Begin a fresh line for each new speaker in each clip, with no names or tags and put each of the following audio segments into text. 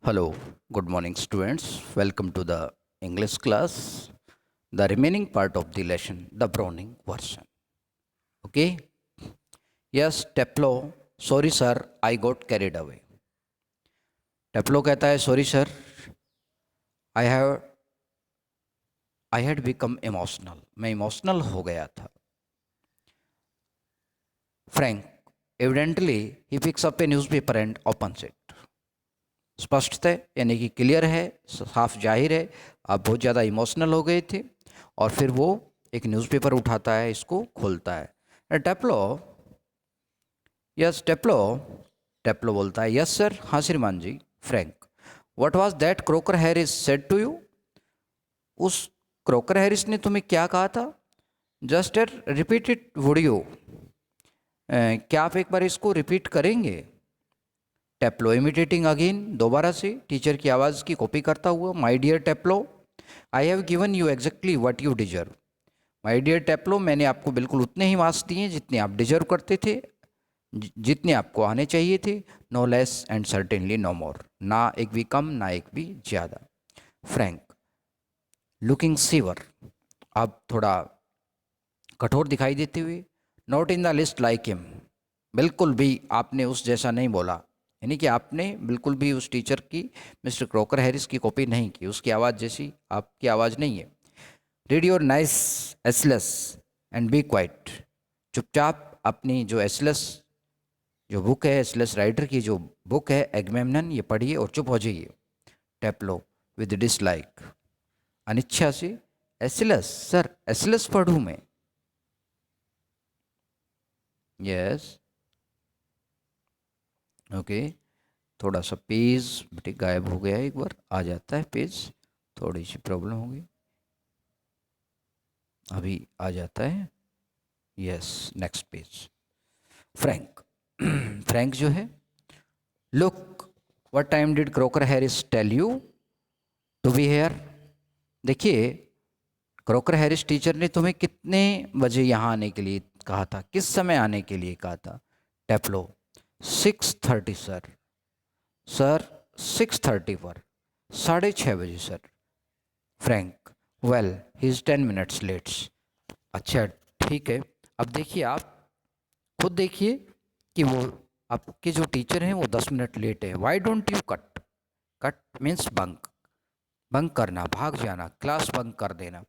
Hello, good morning, students. Welcome to the English class. The remaining part of the lesson, the Browning version. Okay? Yes, Teplo. Sorry, sir, I got carried away. Teplo कहता है, sorry, sir, I have, I had become emotional. मैं emotional हो गया था. Frank, evidently, he picks up a newspaper and opens it. स्पष्ट है, यानी कि क्लियर है, साफ जाहिर है, आप बहुत ज़्यादा इमोशनल हो गए थे और फिर वो एक न्यूज़पेपर उठाता है, इसको खोलता है. टेप्लो, यस टेप्लो. टेप्लो बोलता है, यस सर. हाँ श्रीमान जी. Frank, what was that Crocker Harris said to you? उस क्रोकर हैरिस ने तुम्हें क्या कहा था? Just repeat it would you? क्या आप एक बार इसको रिपीट करेंगे? टेप्लो इमिटेटिंग अगेन, दोबारा से टीचर की आवाज़ की कॉपी करता हुआ. My dear Taplow, I have given you exactly what you deserve. My dear Taplow, मैंने आपको बिल्कुल उतने ही मार्क्स दिए जितने आप डिजर्व करते थे, जितने आपको आने चाहिए थे. No less and certainly no more. ना एक भी कम, ना एक भी ज़्यादा. फ्रैंक, लुकिंग सीवर, आप थोड़ा कठोर दिखाई देते हुए. Not in the list like him, बिल्कुल भी आपने उस जैसा नहीं बोला. यानी कि आपने बिल्कुल भी उस टीचर की, मिस्टर क्रोकर हैरिस की कॉपी नहीं की. उसकी आवाज़ जैसी आपकी आवाज़ नहीं है. Read your Aeschylus and be quiet. चुपचाप अपनी जो एसलेस जो बुक है, एसलेस राइटर की जो बुक है एगमेम्नन, ये पढ़िए और चुप हो जाइए. टेप्लो विद डिसलाइक, अनिच्छा से. एसलेस सर, एसलेस पढ़ूँ मैं? Yes, okay. थोड़ा सा पेज बेटे गायब हो गया है, एक बार आ जाता है पेज. थोड़ी सी प्रॉब्लम होगी, अभी आ जाता है. Yes, next page. Frank, Frank जो है, look, what time did Crocker Harris tell you to be here? देखिए, क्रोकर हैरिस टीचर ने तुम्हें कितने बजे यहाँ आने के लिए कहा था, किस समय आने के लिए कहा था? टेप्लो, 6:30 सर. सर, 6:30 पर, 6:30 sir. Frank, well he is 10 minutes let's. अच्छा, ठीक है. अब देखिए, आप खुद देखिए कि वो आपके जो टीचर हैं वो 10 मिनट लेट है. Why don't you cut? Cut means bunk, bunk करना, भाग जाना, क्लास बंक कर देना.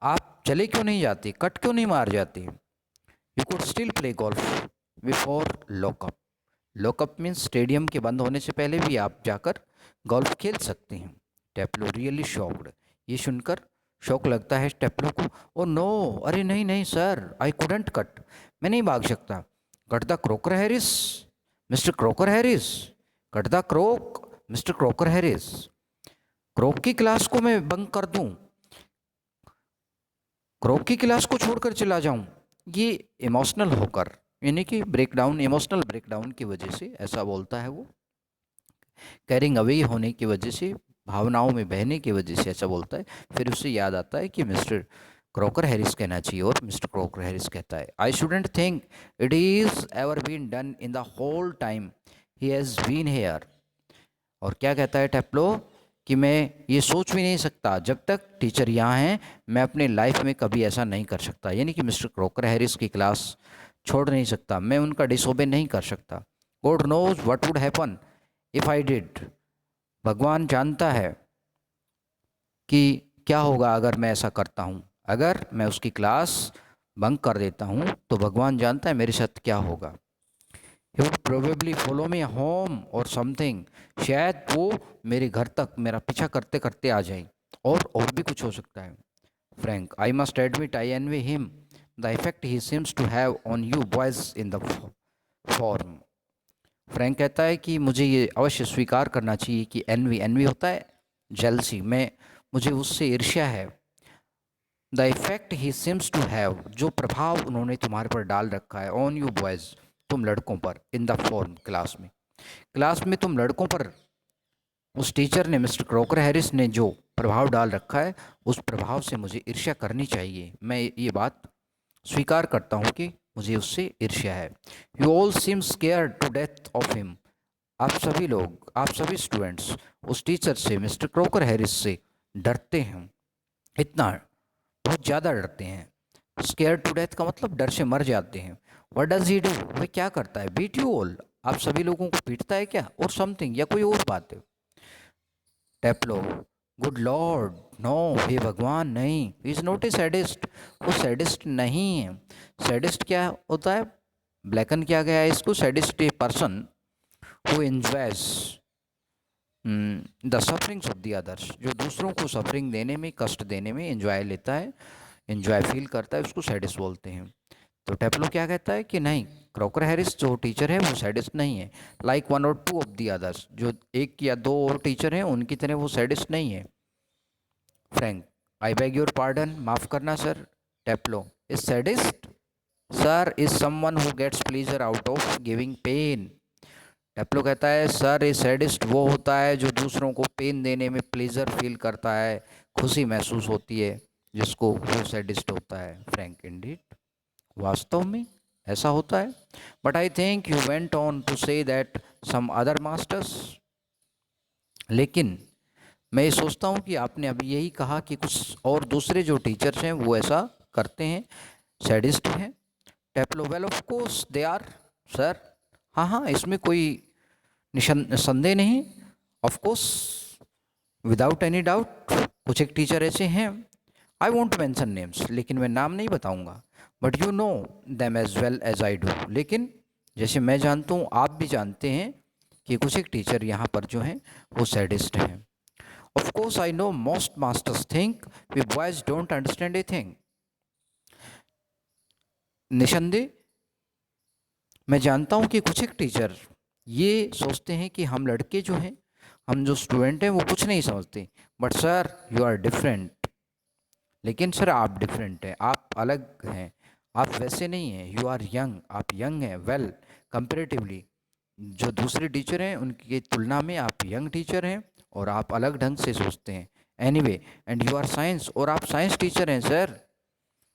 आप चले क्यों नहीं जाते, कट क्यों नहीं मार जाते? You could still play golf before lockup. Lockup means stadium के बंद होने से पहले भी आप जाकर गोल्फ खेल सकते हैं. टेप्लो रियली शॉक्ड, ये सुनकर शौक लगता है टेप्लो को. ओ नो, अरे नहीं नहीं सर, आई कुडंट कट, मैं नहीं भाग सकता. Cut the croaker Harris, mister Crocker Harris. Cut the crook, mister Crocker Harris. Crook की क्लास को मैं बंक कर दूं, क्रोक की क्लास को छोड़कर चला जाऊं? ये इमोशनल होकर, यानी कि ब्रेकडाउन, इमोशनल ब्रेकडाउन की वजह से ऐसा बोलता है वो. कैरिंग अवे होने की वजह से, भावनाओं में बहने की वजह से ऐसा बोलता है. फिर उससे याद आता है कि मिस्टर क्रोकर हैरिस कहना चाहिए, और मिस्टर क्रोकर हैरिस कहता है, I shouldn't think it is ever been done in the whole time he has been here. और क्या कहता है टेप्लो, कि मैं ये सोच भी नहीं सकता, जब तक टीचर यहाँ हैं मैं अपने लाइफ में कभी ऐसा नहीं कर सकता. यानी कि मिस्टर क्रोकर हैरिस की क्लास छोड़ नहीं सकता, मैं उनका डिसोबे नहीं कर सकता. God knows what would happen if I did. भगवान जानता है कि क्या होगा अगर मैं ऐसा करता हूँ. अगर मैं उसकी क्लास बंक कर देता हूँ तो भगवान जानता है मेरे साथ क्या होगा. He would probably follow me home और समथिंग. शायद वो मेरे घर तक मेरा पीछा करते करते आ जाए, और भी कुछ हो सकता है. Frank, I must admit I envy him the effect he seems to have on you boys in the form. Frank कहता है कि मुझे ये अवश्य स्वीकार करना चाहिए कि एनवी, एनवी होता है जेलसी, में मुझे उससे ईर्ष्या है. The effect he seems to have, जो प्रभाव उन्होंने तुम्हारे पर डाल रखा है, ऑन यू बॉयज़, तुम लड़कों पर, इन द फॉर्म, क्लास में, क्लास में तुम लड़कों पर उस टीचर ने, मिस्टर क्रोकर हैरिस ने जो प्रभाव डाल रखा है, उस प्रभाव से मुझे ईर्ष्या करनी चाहिए. मैं ये बात स्वीकार करता हूँ कि मुझे उससे ईर्ष्या है. You all seem scared to death of him. आप सभी लोग, आप सभी स्टूडेंट्स उस टीचर से, मिस्टर क्रोकर हैरिस से डरते हैं, इतना बहुत ज़्यादा डरते हैं। स्केयर टू डेथ का मतलब डर से मर जाते हैं। व्हाट डज ही डू, वह क्या करता है? बीट यू ऑल, आप सभी लोगों को पीटता है क्या? और समथिंग, या कोई और बात है? टेप्लो, गुड लॉर्ड नो, हे भगवान नहीं, he is not a sadist, वो सैडिस्ट नहीं है। सैडिस्ट क्या होता है? ब्लैकन किया गया है इसको। Sadist a person who enjoys the sufferings of the others, जो दूसरों को सफरिंग देने में, कष्ट देने में एंजॉय लेता है, एंजॉय फील करता है, उसको सैडिस्ट बोलते हैं। तो टेप्लो क्या कहता है कि नहीं, क्रॉकर हैरिस जो टीचर है वो सैडिस्ट नहीं है। लाइक वन और टू ऑफ द अदर्स, जो एक या दो और टीचर हैं उनकी तरह वो सैडिस्ट नहीं है। Frank, I beg your pardon, माफ़ करना sir. Taplow, is sadist sir is someone who gets pleasure out of giving pain. Taplow कहता है सर ए सैडिस्ट वो होता है जो दूसरों को पेन देने में प्लेजर फील करता है, खुशी महसूस होती है जिसको, वो सैडिस्ट होता है। फ्रैंक, इंडीड, वास्तव में ऐसा होता है। But I think you went on to say that some other masters, लेकिन मैं ये सोचता हूँ कि आपने अभी यही कहा कि कुछ और दूसरे जो टीचर्स हैं वो ऐसा करते हैं, सैडिस्ट हैं। Taplow, well of course they are sir, हाँ हाँ, इसमें कोई संदेह नहीं। Of course, without any doubt, कुछ एक टीचर ऐसे हैं, आई वॉन्ट मेंशन नेम्स, लेकिन मैं नाम नहीं बताऊंगा, but you know them as well as I do, लेकिन जैसे मैं जानता हूँ आप भी जानते हैं कि कुछ एक टीचर यहाँ पर जो हैं वो सैडिस्ट हैं। Of course I know most masters think we boys don't understand a thing. निसंदेह मैं जानता हूँ कि कुछ एक टीचर ये सोचते हैं कि हम लड़के जो हैं, हम जो स्टूडेंट हैं वो कुछ नहीं समझते, but sir you are different. लेकिन सर आप डिफरेंट हैं, आप अलग हैं, आप वैसे नहीं हैं। यू आर यंग, आप यंग हैं, वेल कंपेरेटिवली जो दूसरे टीचर हैं उनकी तुलना में आप यंग टीचर हैं और आप अलग ढंग से सोचते हैं। Anyway, and you are science, और आप साइंस टीचर हैं sir.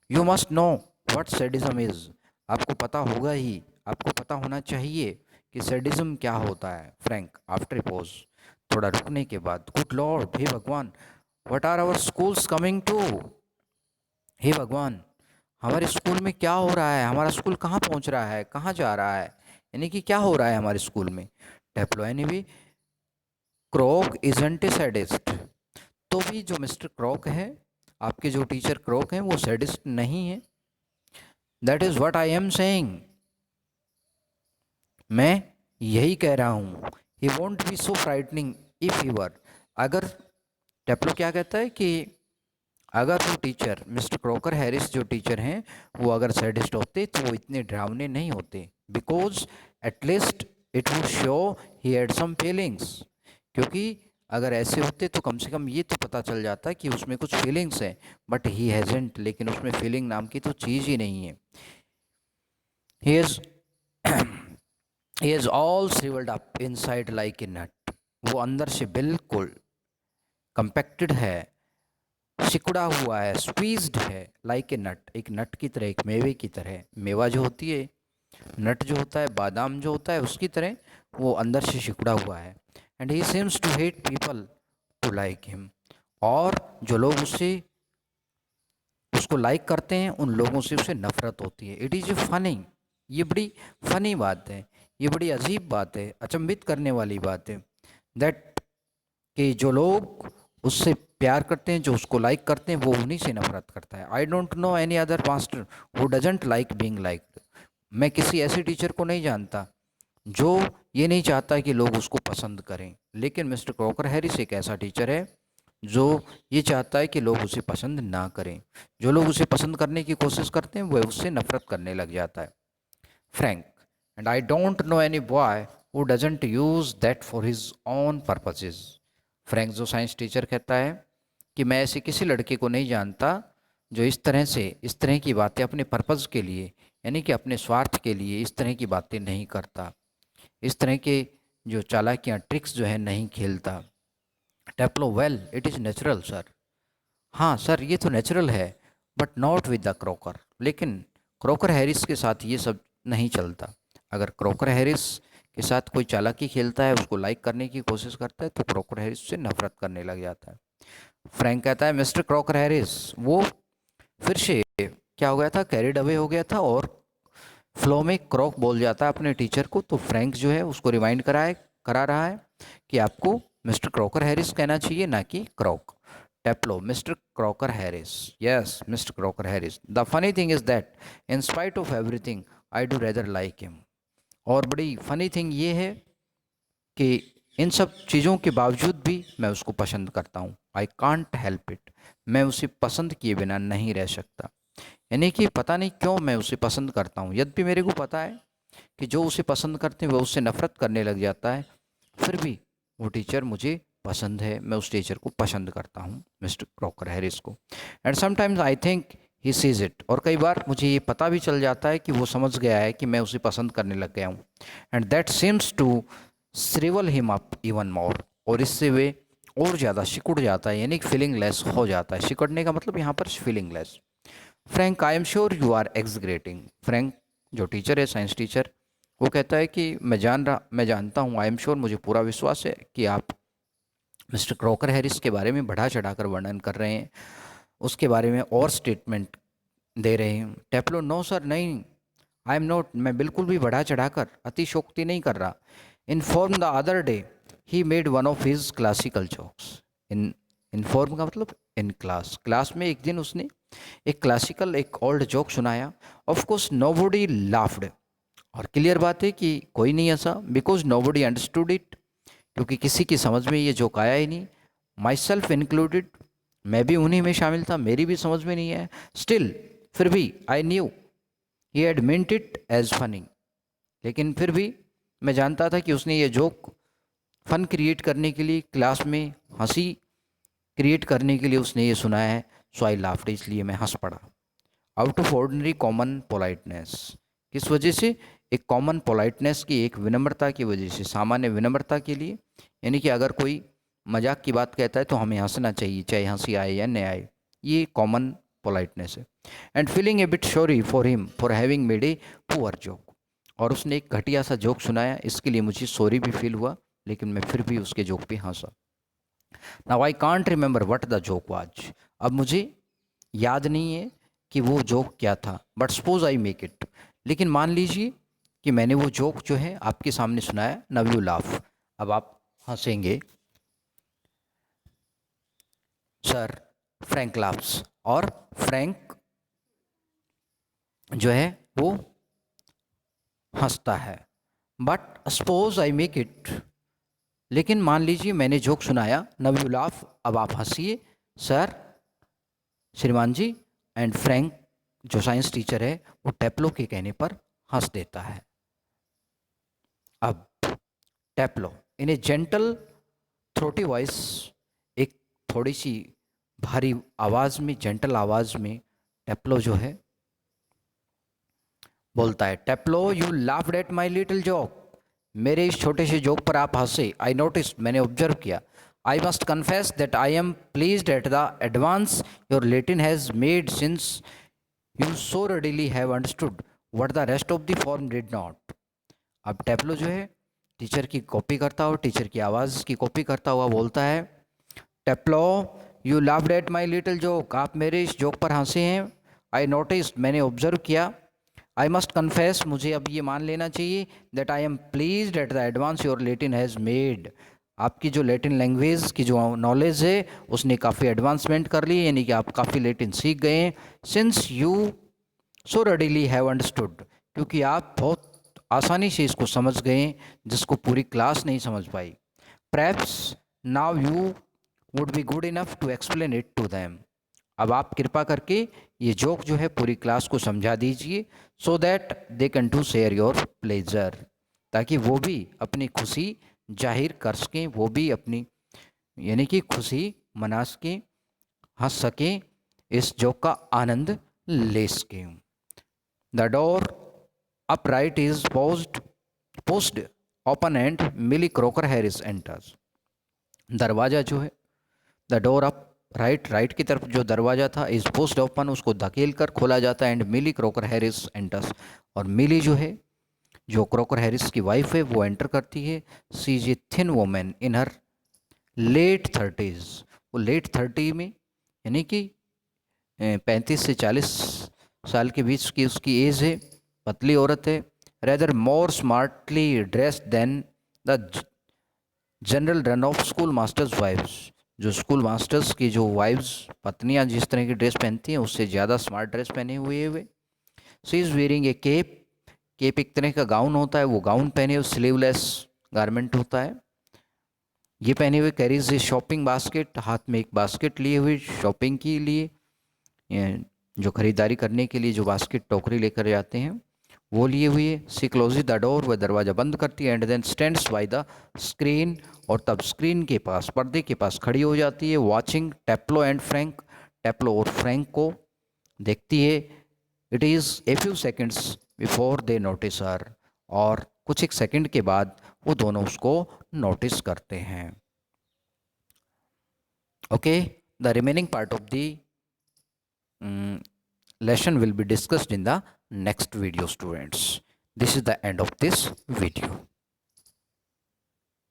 You must know what sadism is, आपको पता होगा ही, आपको पता होना चाहिए कि सैडिज्म क्या होता है। फ्रैंक, आफ्टर पोज, थोड़ा रुकने के बाद, गुड लॉर्ड, हे भगवान, what are our schools coming to, हे भगवान, हमारे स्कूल में क्या हो रहा है, हमारा स्कूल कहाँ पहुँच रहा है, कहाँ जा रहा है, यानी कि क्या हो रहा है हमारे स्कूल में। Taplow, anyway Crock isn't a sadist, तो भी जो मिस्टर क्रोक है, आपके जो टीचर क्रोक हैं वो सैडिस्ट नहीं है। That is what I am saying, मैं यही कह रहा हूँ। He won't be so frightening if you are, अगर टेप्लो क्या कहता है कि अगर वो टीचर, मिस्टर क्रोकर हैरिस जो टीचर हैं, वो अगर सैडिस्ट होते तो वो इतने डरावने नहीं होते, because at least it would show he had some feelings, क्योंकि अगर ऐसे होते तो कम से कम ये तो पता चल जाता कि उसमें कुछ फीलिंग्स हैं, बट ही हैजेंट, लेकिन उसमें फीलिंग नाम की तो चीज़ ही नहीं है। He is he is all shrivelled up inside like a nut, वो अंदर से बिल्कुल कंपैक्टेड है, सिकुड़ा हुआ है, स्क्वीज्ड है, लाइक ए नट, एक नट की तरह, एक मेवे की तरह। मेवा जो होती है, नट जो होता है, बादाम जो होता है, उसकी तरह वो अंदर से सिकुड़ा हुआ है। And he seems to hate people to like him, और जो लोग उसको लाइक करते हैं उन लोगों से उसे नफरत होती है। इट इज़ ए फनी, ये बड़ी फनी बात है, ये बड़ी अजीब बात है, अचंभित करने वाली बात है, दैट कि जो लोग उससे प्यार करते हैं, जो उसको लाइक करते हैं, वो उन्हीं से नफरत करता है। I don't know any other master who doesn't like being liked, मैं किसी ऐसे टीचर को नहीं जानता जो ये नहीं चाहता कि लोग उसको पसंद करें, लेकिन मिस्टर क्रॉकर हैरिस एक ऐसा टीचर है जो ये चाहता है कि लोग उसे पसंद ना करें। जो लोग उसे पसंद करने की कोशिश करते हैं वह उससे नफरत करने लग जाता है। Frank, and I don't know any boy who doesn't use that for his own purposes. Frank जो साइंस टीचर कहता है कि मैं ऐसे किसी लड़के को नहीं जानता जो इस तरह से, इस तरह की बातें अपने पर्पज़ के लिए, यानी कि अपने स्वार्थ के लिए इस तरह की बातें नहीं करता, इस तरह के जो चालाकियाँ, ट्रिक्स जो है नहीं खेलता। Taplow, well it is natural sir, हाँ सर ये तो नेचुरल है, but not with the Crocker, लेकिन क्रोकर हैरिस के साथ ये सब नहीं चलता। अगर क्रोकर हैरिस के साथ कोई चालाकी खेलता है, उसको लाइक करने की कोशिश करता है, तो क्रॉकर हैरिस उससे नफरत करने लग जाता है। फ्रैंक कहता है मिस्टर क्रॉकर हैरिस, वो फिर से क्या हो गया था, कैरिड अवे हो गया था और फ्लो में क्रॉक बोल जाता है अपने टीचर को। तो फ्रैंक जो है उसको रिमाइंड करा रहा है कि आपको मिस्टर क्रॉकर हैरिस कहना चाहिए, ना कि Crock. Taplow, mister Crocker Harris, yes mister Crocker Harris, the funny thing is that in spite of everything I do rather like him. और बड़ी फनी थिंग ये है कि इन सब चीज़ों के बावजूद भी मैं उसको पसंद करता हूँ। आई कांट हेल्प इट, मैं उसे पसंद किए बिना नहीं रह सकता। यानी कि पता नहीं क्यों मैं उसे पसंद करता हूँ, यद्यपि मेरे को पता है कि जो उसे पसंद करते हैं वो उससे नफरत करने लग जाता है, फिर भी वो टीचर मुझे पसंद है, मैं उस टीचर को पसंद करता हूँ, मिस्टर क्रॉकर हैरिस को। And sometimes I think he sees it, और कई बार मुझे ये पता भी चल जाता है कि वो समझ गया है कि मैं उसे पसंद करने लग गया हूँ। And that seems to shrivel him up even more, और इससे वे और ज़्यादा सिकुड़ जाता है, यानी फीलिंग लेस हो जाता है। सिकुड़ने का मतलब यहाँ पर feeling less. Frank, I am sure you are exaggerating. Frank जो टीचर है, साइंस टीचर, वो कहता है कि मैं जानता हूँ, आई एम श्योर, मुझे पूरा विश्वास है कि आप मिस्टर क्रॉकर हैरिस के बारे में बढ़ा चढ़ाकर वर्णन कर रहे हैं, उसके बारे में और स्टेटमेंट दे रहे हैं। टेप्लो, नो सर, नहीं, आई एम नॉट, मैं बिल्कुल भी बढ़ा चढ़ाकर अतिशोक्ति नहीं कर रहा। Inform the other day he made one of his classical jokes. Inform का मतलब इन क्लास में एक दिन उसने एक क्लासिकल, एक ओल्ड जोक सुनाया। ऑफ कोर्स नोबडी लाफ्ड, और क्लियर बात है कि कोई नहीं हंसा, बिकॉज नोबडी अंडरस्टूड इट, क्योंकि किसी की समझ में ये जोक आया ही नहीं, माई सेल्फ इंक्लूडेड, मैं भी उन्हीं में शामिल था, मेरी भी समझ में नहीं आया। स्टिल, फिर भी I knew he had meant it as funny, लेकिन फिर भी मैं जानता था कि उसने ये जोक फन क्रिएट करने के लिए, क्लास में हंसी क्रिएट करने के लिए उसने ये सुनाया है। सो आई लाफ्ड, इसलिए मैं हंस पड़ा। Out of ordinary common politeness, किस वजह से, एक कॉमन पोलाइटनेस की, एक विनम्रता की वजह से, सामान्य विनम्रता के लिए, यानी कि अगर कोई मजाक की बात कहता है तो हमें हंसना चाहिए, चाहे हंसी आए या न आए, ये कॉमन पोलाइटनेस है। And feeling A bit sorry for him for having made a poor joke, और उसने एक घटिया सा जोक सुनाया, इसके लिए मुझे सॉरी भी फील हुआ, लेकिन मैं फिर भी उसके जोक पे हंसा। Now I can't remember what the joke was, अब मुझे याद नहीं है कि वो जोक क्या था, but suppose I make it, लेकिन मान लीजिए कि मैंने वो जोक जो है आपके सामने सुनाया। नाउ यू लाफ, अब आप हंसेंगे। सर, फ्रैंक लाफ्स, और फ्रैंक जो है वो हंसता है। But suppose I make it, लेकिन मान लीजिए मैंने जोक सुनाया। नाउ यू लाफ, अब आप हंसिए। सर, श्रीमान जी, एंड फ्रैंक जो साइंस टीचर है वो टेप्लो के कहने पर हंस देता है। अब टेप्लो इन ए जेंटल थ्रोटी वॉइस, एक थोड़ी सी भारी आवाज़ में, जेंटल आवाज़ में टेप्लो जो है बोलता है, Taplow you laughed at my little joke, मेरे इस छोटे से जोक पर आप हंसे। आई नोटिस, मैंने ऑब्जर्व किया। I must confess that I am pleased at the advance your Latin has made since you so readily have understood what the rest of the form did not. अब टेप्लो जो है teacher की copy करता हुआ, teacher की आवाज़ की copy करता हुआ बोलता है, Taplow you laughed at my little joke, आप मेरे इस जोक पर हंसे हैं। आई नोटिस, मैंने ऑब्जर्व किया। आई मस्ट कन्फेस, मुझे अब ये मान लेना चाहिए, that I am pleased at the advance your Latin has made, आपकी जो लेटिन लैंग्वेज की जो नॉलेज है उसने काफ़ी एडवांसमेंट कर ली, यानी कि आप काफ़ी लेटिन सीख गए हैं। Since you so readily have understood, क्योंकि आप बहुत आसानी से इसको समझ गए जिसको पूरी क्लास नहीं समझ पाई। Perhaps now you would be good enough to explain it to them, अब आप कृपा करके ये जोक जो है पूरी क्लास को समझा दीजिए, so that they can to share your pleasure, ताकि वो भी अपनी खुशी जाहिर कर सकें, वो भी अपनी यानी कि खुशी मना सकें, हंस सकें, इस जोक का आनंद ले सकें। The door upright is pushed open and Millie Crocker Harris enters, दरवाज़ा जो है, द डोर अप राइट की तरफ जो दरवाज़ा था, इस पोस्ट ओपन, उसको धकेल कर खोला जाता है, and Millie Crocker Harris enters, और मिली जो है जो क्रॉकर हैरिस की वाइफ है वो एंटर करती है। She is a thin woman in her late 30s। वो लेट 30 में यानी कि 35 से 40 साल के बीच की उसकी एज है, पतली औरत है। Rather more smartly dressed then the general run of school masters wives. जो स्कूल मास्टर्स की जो वाइफ्स पत्नियां जिस तरह की ड्रेस पहनती हैं उससे ज़्यादा स्मार्ट ड्रेस पहने हुए है वे। She is wearing a cape. Cape एक तरह का गाउन होता है, वो गाउन पहने हुए स्लीवलेस गारमेंट होता है ये पहने हुए। कैरीज ए शॉपिंग बास्केट, हाथ में एक बास्केट लिए हुए शॉपिंग के लिए, जो खरीदारी करने के लिए जो बास्केट टोकरी लेकर जाते हैं वो लिए हुई है। सी क्लोज द डोर, वह दरवाज़ा बंद करती है। And then stands by the screen, और तब स्क्रीन के पास, पर्दे के पास खड़ी हो जाती है। Watching Taplow and Frank, Taplow और फ्रैंक को देखती है। It is a few seconds before they notice her, और कुछ एक सेकंड के बाद वो दोनों उसको नोटिस करते हैं। Okay, the remaining part of the lesson will be discussed in the next video, students. This is the end of this video.